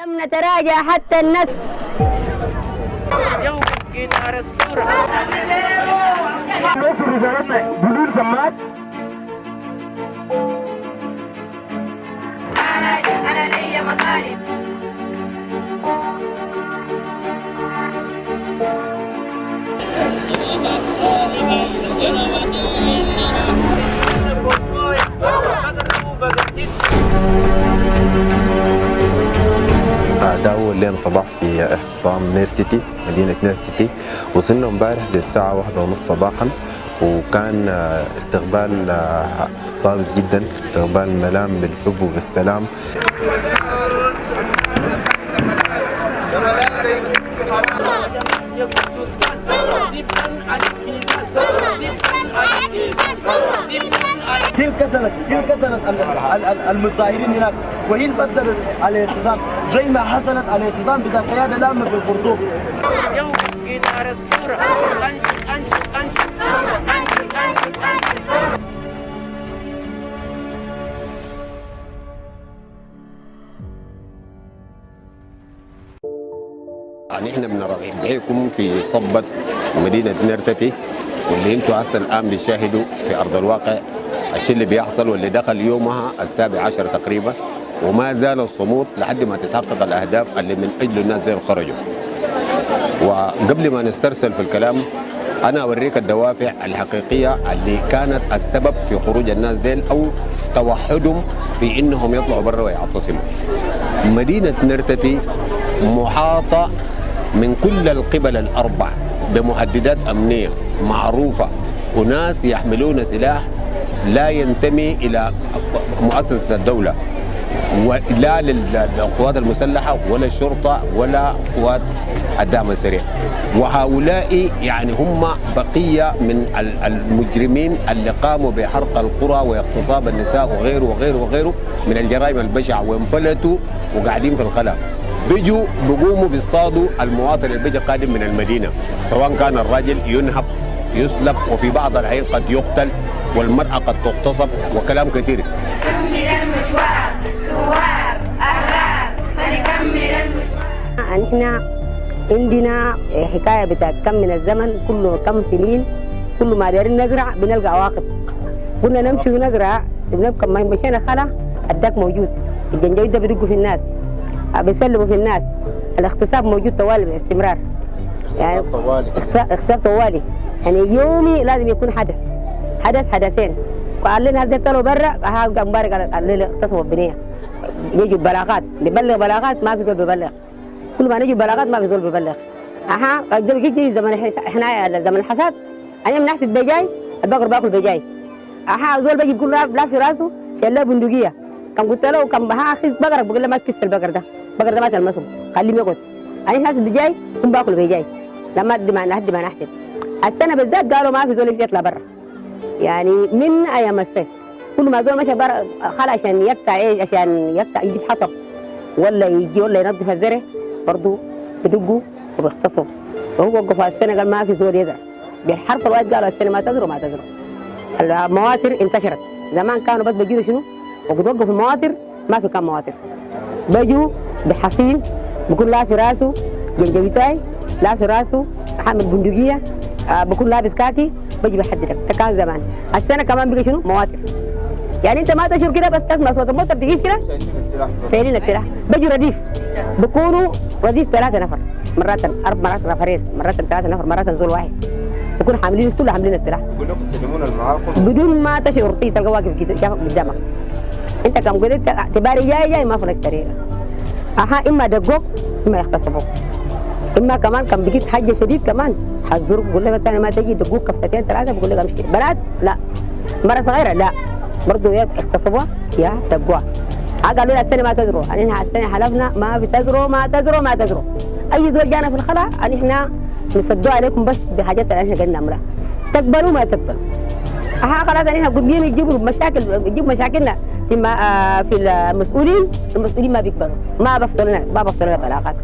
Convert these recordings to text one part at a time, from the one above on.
لم نتراجع حتى النصف. يوم كنار الثورة نوصل رسالتنا بدون سماعات. أنا ليا مطالب. ده أول ليلة صباح في اعتصام نيرتتي مدينة نيرتتي. وصلنا امبارح زي الساعة 1:30 صباحا، وكان استقبال صامت جدا، استقبال ملام بالحب وبالسلام. هي قتلت المتظاهرين هناك، وهي بدلت على الاعتصام زي ما حصلت على الاعتصام بتاع القياده العامه في الخرطوم. يوم كنار الثورة يعني احنا بنرحبكم في صبة مدينة نيرتتي، واللي انتم هسه الان بتشاهدوا في ارض الواقع الشيء اللي بيحصل، واللي دخل يومها 17 تقريبا، وما زال الصمود لحد ما تتحقق الاهداف اللي من اجل الناس دي خرجوا. وقبل ما نسترسل في الكلام، انا اوريك الدوافع الحقيقيه اللي كانت السبب في خروج الناس ديل او توحدهم في انهم يطلعوا برا ويعتصموا. مدينه نيرتتي محاطه من كل القبل الاربع بمهددات امنيه معروفه، وناس يحملون سلاح لا ينتمي الى مؤسسه الدوله، ولا للقوات المسلحه ولا الشرطه ولا قوات الدعم السريع. وهؤلاء يعني هم بقيه من المجرمين اللي قاموا بحرق القرى واغتصاب النساء وغيره وغيره وغيره من الجرائم البشعه، وانفلتوا وقاعدين في الخلا. بيجوا بيقوموا بيصطادوا المواطن اللي بيجي قادم من المدينه، سواء كان الراجل ينهب يسلب، وفي بعض الاحيان قد يقتل، والمراه قد تغتصب، وكلام كثير. نكمل المشوار ثوار أحرار، نكمل المشوار. احنا عندنا حكايه بتاعت كم من الزمن، كله كم سنين، كل ما دايرين نزرع بنلقى عواقب. قلنا نمشي ونزرع، بنبقى ما مشينا خلا الداك موجود، الجنجويد ده بيدقوا في الناس، بيسلموا في الناس، الاغتصاب موجود طوالي باستمرار. يعني اغتصاب طوالي، يعني يومي لازم يكون حدثين. قال لنا هذا طلعوا برا، امبارح قال لنا اغتصبوا البنيه. يجوا بلاغات، نبلغ بلاغات ما في زول ببلغ. كل ما نجي بلاغات ما في زول ببلغ. قد بيجي زمن احنا زمن الحساد، انا بنحسد بجاي، البقر باكل بجاي. زول بيجي بيقول لا في راسه شايل له بندقيه. كم قلت له كم خذ بقرك، بقول له ما تكسر البقر ده ما تلمسه، خليه يقعد. انا ناس بجاي كم باكل بجاي، لما قد ما نحسد. السنه بالذات قالوا ما في زول يطلع برا، يعني من ايام الصيف كل ما زول مشى برا خلى عشان يقطع عشان يقطع يجيب حطب ولا يجي ولا ينظف الزرع، برضه بدقوا وبيغتصبوا. وهو وقفوا السنه قال ما في زول يزرع، بالحرف الواحد قالوا السنه ما تزرعوا. المواتر انتشرت، زمان كانوا بس بيجوا شنو وقد وقفوا المواتر، ما في كان مواتر، بيجوا بحصين بكون لا في راسه جنجبيتاي، لا في راسه حامل بندقيه، بكون لابس كاكي، بيجي بيحددك. ده كان زمان. السنه كمان بقى شنو مواتر، يعني انت ما تشعر كده، بس تسمع صوت الموتر تجيب كده سايلين السلاح. بيجوا رديف، بيكونوا رديف 3 نفر، مرات 4 مرات نفرين، مرات 3 نفر، مرات زول واحد، بيكونوا حاملين كلهم حاملين السلاح. بقول لكم سلمون المعاقل بدون ما تشعر، تلقى واقف قدامك. انت كم قلت تباري جاي ما فلك طريقه. اما دقوك اما يغتصبوك، اما كمان كان بقيت حاجه شديد كمان حذروك، بقول لك انا ما تجي دقوك كفتين 3، بقول لك امشي. بنات لا، مره صغيره لا، برضه يا اغتصبوها يا دقوها. قالوا لنا السنه ما تزرعوا، احنا السنه حلفنا ما في تزرعوا ما تزرعوا ما تزرعوا. اي زول جانا في الخلا احنا نصدوا عليكم بس بحاجات اللي احنا قلنا نعملها، تقبلوا ما تقبلوا. خلاص احنا قاعدين يجيبوا مشاكلنا في المسؤولين ما بيقبلوا، ما بيفتحوا لنا البلاغات،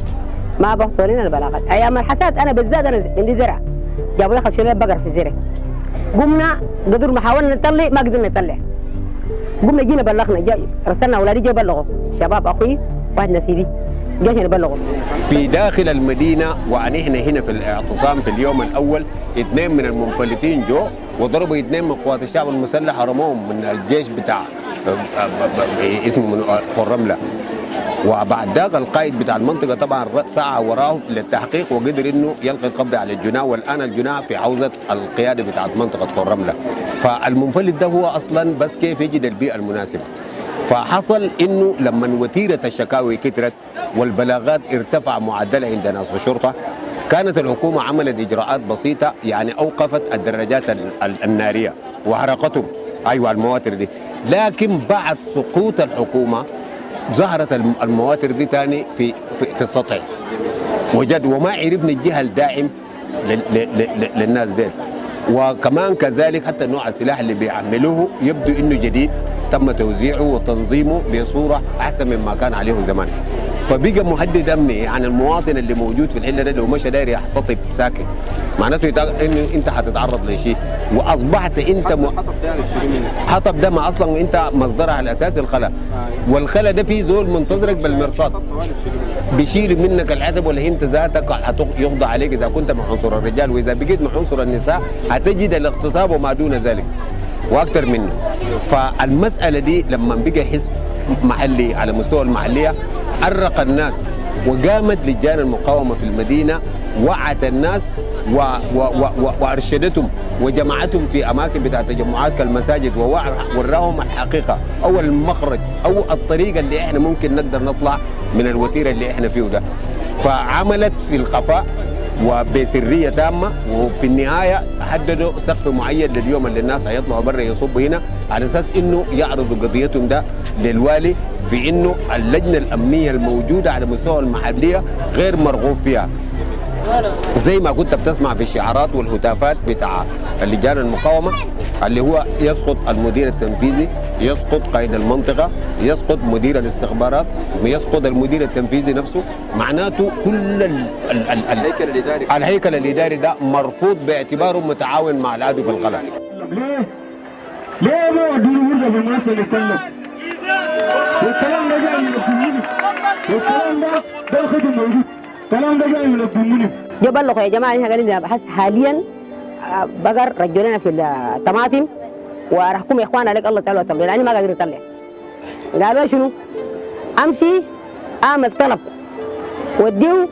ما بيفتحوا لنا البلاغات. ايام الحساد انا بالذات انا عندي زرع، جابوا لي خشوا لي بقر في الزرع، قمنا قدر ما حاولنا نطلع ما قدرنا نطلع، قمنا جينا بلغنا، رسلنا اولادي جو بلغوا شباب اخوي واحد نسيبي، جاش يبلغوا. في داخل المدينة ونحن هنا في الاعتصام في اليوم الأول 2 من المنفلتين جو وضربوا 2 من قوات الشعب المسلح رموهم من الجيش بتاع اسمه من خرملة. وبعد ذاك القائد بتاع المنطقة طبعا سعى وراه للتحقيق وقدر انه يلقي القبض على الجناه، والان الجناه في حوزة القيادة بتاعت منطقة خرملة. فالمنفلت ده هو اصلا بس كيف يجد البيئة المناسبة. فحصل انه لما وتيرة الشكاوي كترت والبلاغات ارتفع معدلها عند ناس الشرطة، كانت الحكومة عملت اجراءات بسيطة، يعني اوقفت الدراجات النارية وحرقتهم ايوه المواتر دي. لكن بعد سقوط الحكومة ظهرت المواتر دي تاني في السطح وجد، وما عرفنا الجهة الداعم للناس دي. وكمان كذلك حتى نوع السلاح اللي بيعملوه يبدو انه جديد، تم توزيعه وتنظيمه بصورة احسن مما كان عليه زمان. فبقى مهدد امني، يعني المواطن اللي موجود في الحله ده لو مشى داير يحتطب ساكن معناته انه انت حتتعرض لشيء، واصبحت انت حطب ده ما اصلا انت مصدرها الاساسي الخلا، والخلا ده فيه زول منتظرك بالمرصاد بيشيل منك العتب، ولا انت ذاتك يقضى عليك اذا كنت مع عنصر الرجال، واذا بقيت مع عنصر النساء هتجد الاغتصاب وما دون ذلك واكثر منه. فالمساله دي لما بقى حزب محلي على مستوى المحليه أرق الناس، وقامت لجان المقاومة في المدينة وعت الناس وأرشدتهم وجمعتهم في أماكن بتاعت تجمعات كالمساجد ووراهم الحقيقة أو المخرج أو الطريقة اللي إحنا ممكن نقدر نطلع من الوتيرة اللي إحنا فيه ده. فعملت في القفاء وبسرية تامة، وفي النهاية حددوا سقف معين لليوم اللي الناس هيطلعوا برا يصبوا هنا على أساس إنه يعرضوا قضيتهم ده للوالي، في إنه اللجنة الأمنية الموجودة على مستوى المحلية غير مرغوب فيها. زي ما كنت بتسمع في الشعارات والهتافات بتاع لجان المقاومة اللي هو يسقط المدير التنفيذي، يسقط قائد المنطقة، يسقط مدير الاستخبارات، ويسقط المدير التنفيذي نفسه. معناته كل الهيكل الإداري ده مرفوض باعتباره متعاون مع العدو في الغلا. ليه ما ودوني مرة بالناس اللي سلم؟ والكلام ده جاي من الكوميوني، والكلام ده خد موجود، الكلام ده جاي من الكوميوني. جو بلغوا يا جماعه احنا قاعدين بحس حاليا بقر رجلنا في الطماطم ورحكم يا اخوانا عليك الله تعالى وتملي، لاني ما قادر اطلع. قالوا شنو؟ امشي اعمل طلب وديه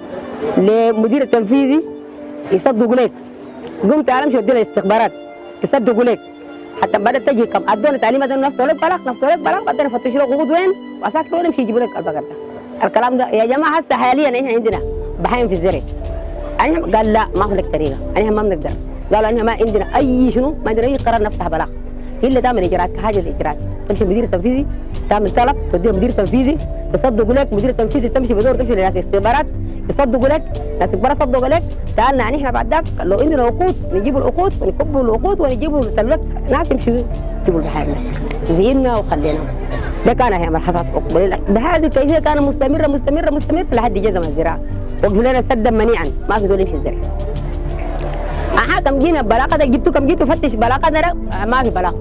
لمدير التنفيذي يصدقوا لك. قمت امشي ودي له استخبارات يصدقوا لك، حتى بدات تجي كم ادونا تعليمات انه نفتح لك بلاغ بعدين يفتشوا له قعود وين واساكر وين يمشي يجيبوا لك البقر ده. الكلام ده يا جماعه هسه حاليا احنا عندنا بحايم في الزرع. قال لا ما في لك طريقه، احنا ما بنقدر. قالوا احنا ما عندنا اي شنو، ما عندنا اي قرار نفتح بلاغ الا تعمل اجراءات كحاجه الاجراءات، تمشي المدير التنفيذي تعمل طلب توديه المدير التنفيذي يصدقوا لك، مدير التنفيذي تمشي بدور تمشي لناس استخبارات يصدقوا لك، ناس كبار صدقوا لك، تعالنا يعني احنا بعد ذاك لو عندنا عقود نجيبوا العقود ونكبوا العقود ونجيبوا ناس يمشوا يجيبوا البحارنا زينا وخلينا. ده كان هي مرحلة بهذه الكيفية كان مستمر لحد جزم الزراعة. وقفوا لنا سدا منيعا ما في دول يمشي الزرع. كم جينا بلاغة ده جبتوا كم جيتوا فتش بلاغة ده ما في بلاغ،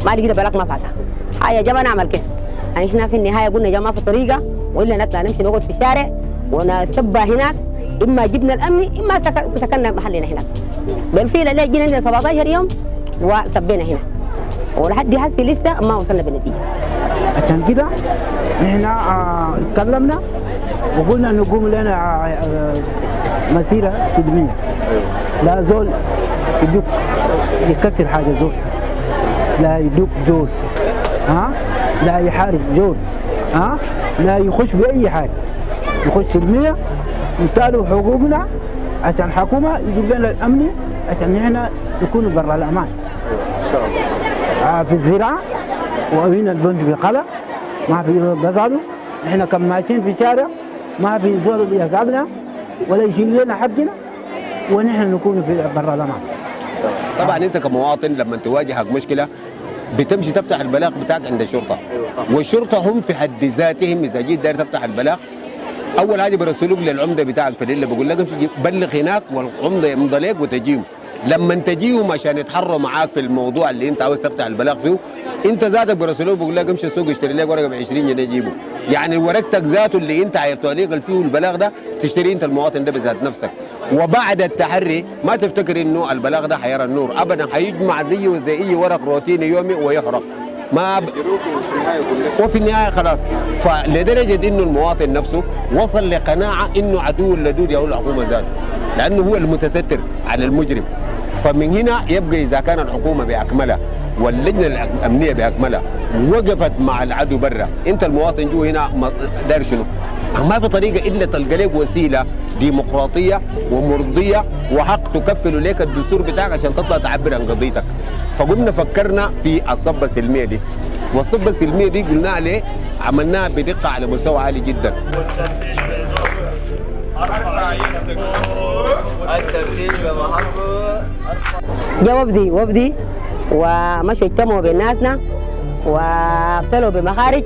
ما لقينا بلاغ ما فاتح. يا جماعة نعمل كده. يعني احنا في النهاية قلنا يا جماعة في طريقة والا نطلع نمشي نقعد في الشارع ونسبها هناك، اما جبنا الامن اما سكننا محلنا هناك. بالفعل اللي جينا عندنا 17 يوم وسبينا هنا. ولحد هسه لسه ما وصلنا بالنتيجة. عشان كده احنا اتكلمنا وقلنا نقوم لنا مسيرة سلمية. لا زول يدوك يكسر حاجة زول، لا يدوك زول، لا يحارب زول، لا يخش بأي حاجة، يخش سلمية نتالوا حقوقنا عشان الحكومة يجيب لنا الأمن عشان احنا نكون برا الأمان. إن شاء الله. في الزراعة وهنا البنت بقلق ما في بقالوا، احنا كم ماشيين في الشارع ما في زول يقعدنا ولا يشيل لنا حقنا ونحن نكون في برا الامان. طبعا انت كمواطن لما تواجهك مشكله بتمشي تفتح البلاغ بتاعك عند الشرطه، والشرطه هم في حد ذاتهم اذا جيت داير تفتح البلاغ اول حاجه برسلوك للعمده بتاعك في الليله بقول لك امشي بلغ هناك والعمده يمضي لك وتجيهم. لما تجيهم عشان يتحروا معاك في الموضوع اللي انت عاوز تفتح البلاغ فيه، انت ذاتك برسلوه بيقول لك امشي السوق اشتري لك ورقه ب 20 جنيه جيبه. يعني ورقتك ذاته اللي انت هيطالق فيه البلاغ ده تشتري انت المواطن ده بذات نفسك. وبعد التحري ما تفتكر انه البلاغ ده حيرى النور ابدا، هيجمع زيه زي اي ورق روتيني يومي ويحرق. ما وفي النهايه خلاص. فلدرجه انه المواطن نفسه وصل لقناعه انه عدو اللدود يا الحكومه ذاته، لانه هو المتستر على المجرم. فمن هنا يبقى اذا كان الحكومه باكملها واللجنه الامنيه باكملها وقفت مع العدو برا، انت المواطن جوا هنا داير شنو؟ ما في طريقه الا تلقى لك وسيله ديمقراطيه ومرضيه وحق تكفل لك الدستور بتاعك عشان تطلع تعبر عن قضيتك. فقمنا فكرنا في الصبه السلميه دي، والصبه السلميه دي قلنا عليه عملناها بدقه على مستوى عالي جدا. جاء وفدي ومشوا اجتمعوا بين ناسنا وافتلوا بمخارج،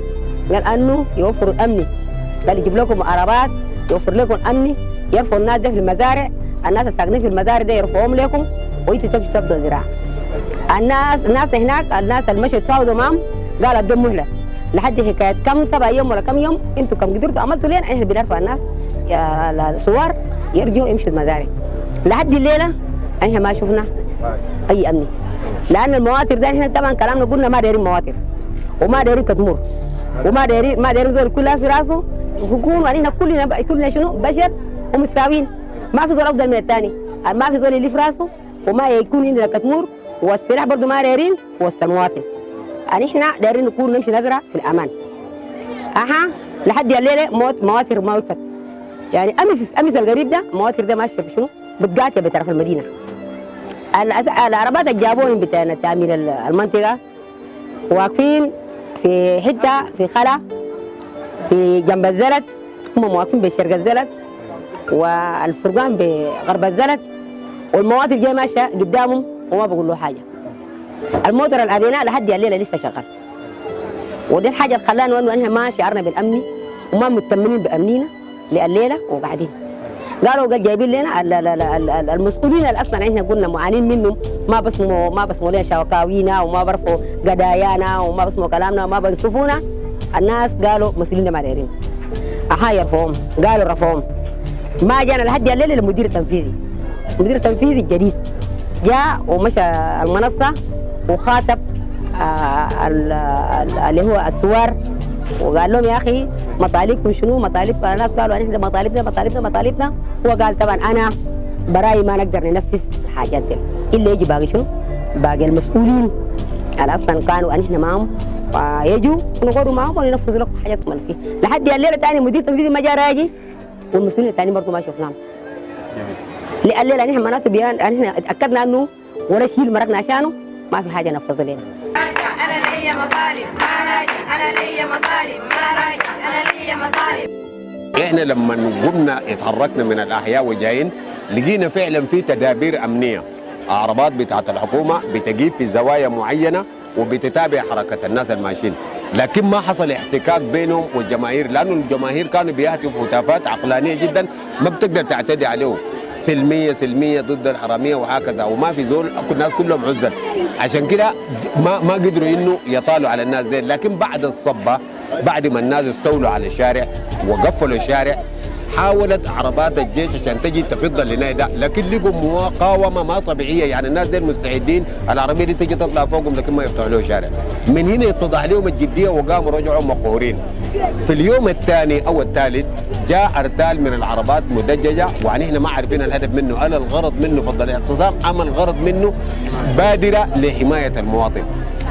قال انه يوفروا امني، قال يجيب لكم عربات يوفر لكم امني، يرفعوا الناس ده في المزارع، الناس الساكنين في المزارع ده يرفعوهم لكم وانتوا تمشوا تبدوا زراعه. الناس هناك الناس اللي مشوا تفاوضوا معهم قال ادوا مهله لحد حكايه كم 7 يوم ولا كم يوم انتوا كم قدرتوا عملتوا لين احنا بنرفع الناس الثوار يرجعوا يمشوا المزارع. لحد الليله احنا ما شفنا اي امني، لان المواتر ده احنا طبعا كلامنا قلنا ما دايرين مواتر وما دايرين كتمور وما دايرين زول كلها في راسه حكومه. علينا كلنا شنو بشر ومساويين، ما في زول افضل من الثاني، ما في زول اللي في راسه وما يكون عندنا كتمور، والسلاح برضه ما دايرين وسط المواطن. يعني احنا دايرين نكون نمشي نزرع في الامان. لحد الليله مواتر ما وقفت. يعني امس القريب ده مواتر ده ماشيه في شنو؟ بتقاتل بطرف المدينه. العربات اللي جابوهم بتاع تامين المنطقه واقفين في حته في خلا في جنب الزلط، هم واقفين بشرق الزلط والفرقان بغرب الزلط، والمواتر جايه ماشيه قدامهم وما بقول له حاجه. الموتر الابيناء لحد الليله لسه شغال، ودي الحاجه اللي خلانا انه احنا ما شعرنا بالامن وما مطمنين بامنينا لليله. وبعدين قالوا جايبين لنا المسؤولين اللي اصلا احنا قلنا معانين منهم، ما بسموا لنا شوكاوينا وما برفوا قضايانا وما بسموا كلامنا وما بنصفونا. الناس قالوا مسؤولين ما دايرين يرفعوهم، قالوا رفعوهم. ما جانا لحد الليله المدير التنفيذي الجديد جاء ومشى المنصه وخاطب اللي هو الثوار وقال لهم يا اخي مطالبكم شنو؟ مطالبكم. الناس قالوا احنا مطالبنا. هو قال طبعا انا برايي ما نقدر ننفذ الحاجات دي الا يجي باقي شنو؟ باقي المسؤولين اللي اصلا كانوا احنا معهم ويجوا ونقعدوا معهم وننفذوا لكم حاجاتكم اللي فيه. لحد الليله ثاني مدير التنفيذي ما جاء راجي والمسؤولين الثانيين برضه ما شفناهم. الليله نحن معناته احنا اتاكدنا انه ولا شيء اللي مرقنا عشانه ما في حاجه نفذوا لنا. انا ليا مطالب ما راجع، انا ليا مطالب ما راجع، انا ليا مطالب. احنا لما قمنا اتحركنا من الاحياء وجايين لقينا فعلا في تدابير امنيه، عربات بتاعت الحكومه بتجيب في زوايا معينه وبتتابع حركه الناس الماشيين، لكن ما حصل احتكاك بينهم والجماهير، لانه الجماهير كانوا بيهتفوا هتافات عقلانيه جدا ما بتقدر تعتدي عليهم، سلميه ضد الحراميه وهكذا، وما في زول الناس كلهم عزل. عشان كده ما قدروا انه يطالوا على الناس دي. لكن بعد الصبه بعد ما الناس استولوا على الشارع وقفلوا الشارع حاولت عربات الجيش عشان تجي تفض لنا ده، لكن لقوا مقاومه ما طبيعيه. يعني الناس دي مستعدين العربيه دي تجي تطلع فوقهم لكن ما يفتحوا له شارع. من هنا اتضح لهم الجديه وقاموا رجعوا مقهورين. في اليوم الثاني او الثالث جاء ارتال من العربات مدججه، وعني احنا ما عارفين الهدف منه، هل الغرض منه فضل الاعتصام ام الغرض منه بادره لحمايه المواطن.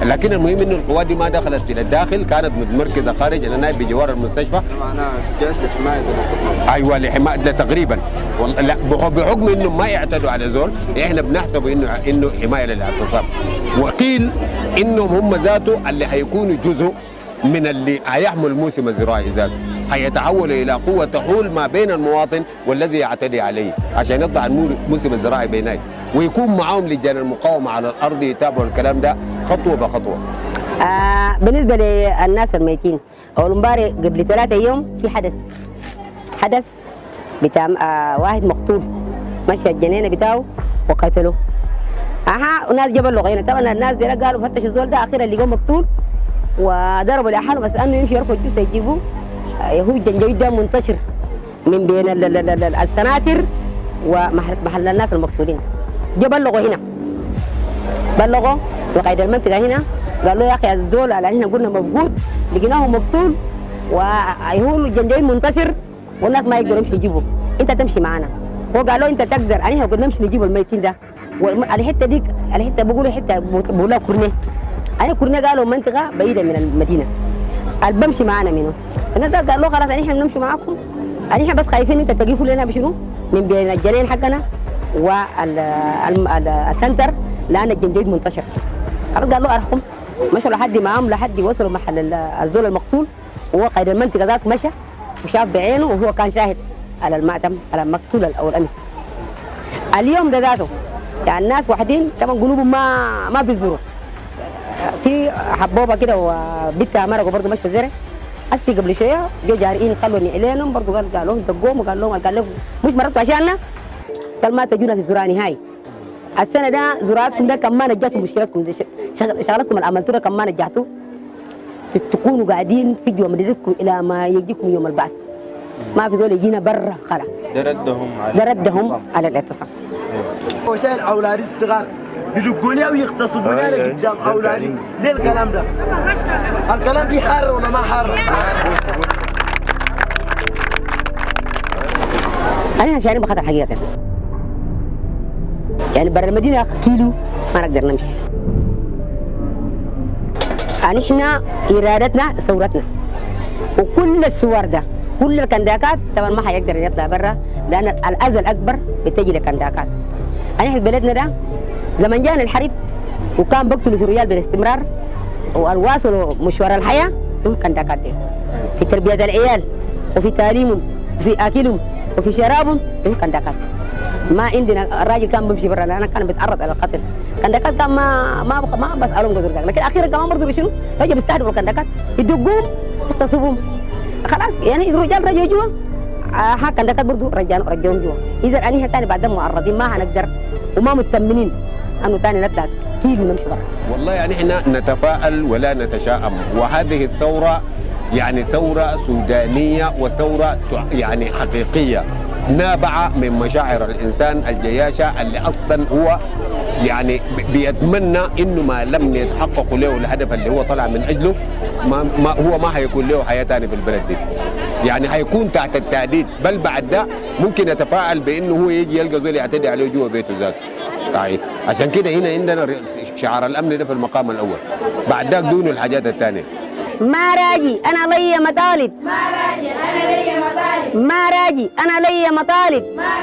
لكن المهم انه القوات دي ما دخلت الى الداخل، كانت متمركزه خارج النايب بجوار المستشفى. معناها جات لحمايه الاعتصام. ايوه لحمايه تقريبا. لا بحكم انهم ما يعتدوا على زول احنا بنحسبه انه حمايه للاعتصام. وقيل انهم هم ذاته اللي هيكونوا جزء من اللي هيحمل الموسم الزراعي ذاته، هيتحولوا الى قوه تحول ما بين المواطن والذي يعتدي عليه عشان يطلع الموسم الزراعي بيناي، ويكون معاهم لجان المقاومه على الارض يتابعوا الكلام ده خطوه بخطوه. بالنسبه للناس الميتين، اول امبارح قبل 3 ايام في حدث بتاع واحد مقتول مشى الجنينه بتاعه وقتله. اها وناس جبل لغه هنا طبعا الناس دي قالوا فتشوا الزول ده اخيرا لقوه مقتول وضربوا لاحاله بس انه يمشي يرفع الجثه يجيبوه. هو الجنجويد ده منتشر من بين السناتر ومحل الناس المقتولين. بلغوا هنا بلغوا وقائد المنطقه هنا قال له يا اخي الزول اللي احنا قلنا مفقود لقيناه مقتول وهو الجنجويد منتشر والناس ما يقدروا يمشي يجيبوه، انت تمشي معنا. هو قال له انت تقدر احنا قلنا نمشي نجيب الميتين ده الحته دي الحته بقولوا حته بقولها كورنيه. انا كورنيه قالوا منطقه بعيده من المدينه اللي بمشي معانا منه. الناس ده قال له خلاص احنا بنمشي معاكم احنا بس خايفين انت تقيفوا لنا بشنو من بين الجنين حقنا والسنتر لان الجنجويد منتشر. خلاص قال له ارحكم مشوا لحد معاهم لحد وصلوا محل الزول المقتول وهو قائد المنطقه ذاته مشى وشاف بعينه وهو كان شاهد على المعتم على المقتول الاول امس. اليوم ده ذاته يعني الناس واحدين طبعا قلوبهم ما بيصبروا. في حبوبه كده وبنتها مرقوا برضه مشوا زرع هسي قبل شويه جو جارئين خلوا نعلينهم برضه قال لهم دقوهم وقال لهم مش مرضتوا عشاننا قال ما تجونا في الزراعه نهائي. السنه ده زراعتكم ده كم ما نجحتوا مشكلتكم دي شغلتكم اللي عملتوها كم ما نجحتوا تكونوا قاعدين في جوا مدينتكم الى ما يجيكم يوم البعث. ما في ذول يجينا برا خلا دردهم على الاعتصام. وشايل اولادي الصغار يدقوني او يغتصبوني انا قدام اولادي. ليه الكلام ده؟ الكلام دي حار ولا ما حار؟ انا شايفين بخطر حقيقه يعني برا المدينه كيلو ما نقدر نمشي. يعني احنا ارادتنا ثورتنا وكل الصور ده كل الكنداكات طبعا ما حيقدر يطلع برا لان الاذى الاكبر بتجي للكنداكات. احنا في بلدنا ده زمان جانا الحرب وكان بقتلوا في الرجال بالاستمرار والواصلوا مشوار الحياه هم كنداكات دي في تربيه العيال وفي تعليمهم وفي اكلهم وفي شرابهم هم كنداكات. ما عندنا الراجل كان بيمشي برا لانه كان بيتعرض على القتل. كنداكات كان ما بسالهم قدر ذاك لكن اخيرا كمان برضه شنو رجعوا بيستهدفوا الكنداكات يدقوهم يغتصبوهم خلاص يعني الرجال رجعوا جوا ها كنداكات برضه رجعوهم جوا. اذا انا ثاني بعد معرضين ما هنقدر وما مطمنين انه ثاني نطلع كيف نمشي برا. والله يعني احنا نتفائل ولا نتشائم وهذه الثوره يعني ثوره سودانيه وثوره يعني حقيقيه نابعه من مشاعر الانسان الجياشه اللي اصلا هو يعني بيتمنى انه ما لم يتحقق له الهدف اللي هو طلع من اجله هو ما هيكون له حياه ثانيه في البلد دي. يعني هيكون تحت التهديد بل بعد ده ممكن يتفاعل بانه هو يجي يلقى زول يعتدي عليه جوا بيته ذاته. صحيح عشان كده هنا عندنا شعار الامن ده في المقام الاول بعد ذاك دون الحاجات الثانيه. ما راجي انا لي مطالب ما راجي أنا لي مطالب ما راجي انا لي مطالب ما راجي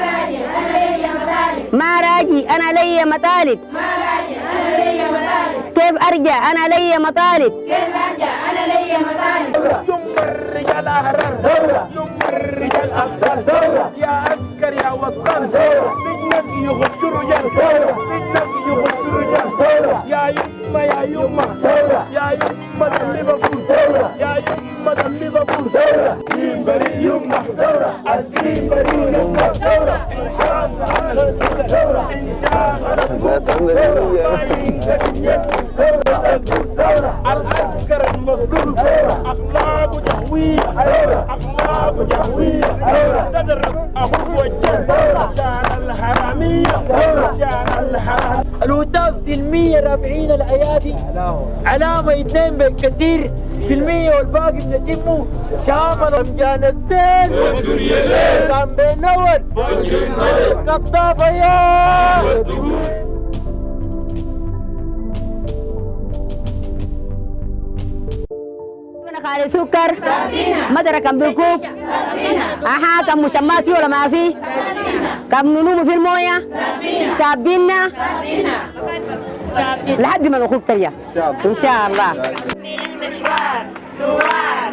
أنا لي مطالب ما راجي انا لي مطالب ما راجي أنا لي مطالب كيف ارجع انا لي مطالب كيف أرجع أنا لي مطالب يم الرجال أحرار ثورة يم الرجال أبطال ثورة يا عسكر يا وصال ثورة بدك يخش رجال ثورة بدك يخش رجال ثورة يا يما ثورة يا يما ليفربول ثورة يا يما ليفربول ثورة دين بريء يما ثورة الدين بريء يما ثورة إن شاء الله ثورة إن شاء الله ثورة العسكر المظلوم ثورة أخلاق جهوية ثورة أخلاق جهوية ثورة تدرب أبو وجه ثورة شان الحرامية ثورة شان الحرام الهتاف سلمية رافعين الأيادي علامة 2 بالكثير في المية والباقي بنتمه شامل أفغانستان كان بينور قطافة يا خالي سكر مدرة كم بالكوب اها كم مشمات فيه ولا ما فيه كم نلوم في المويه سابينا لحد ما نخوك تريا ان شاء الله من المشوار سوار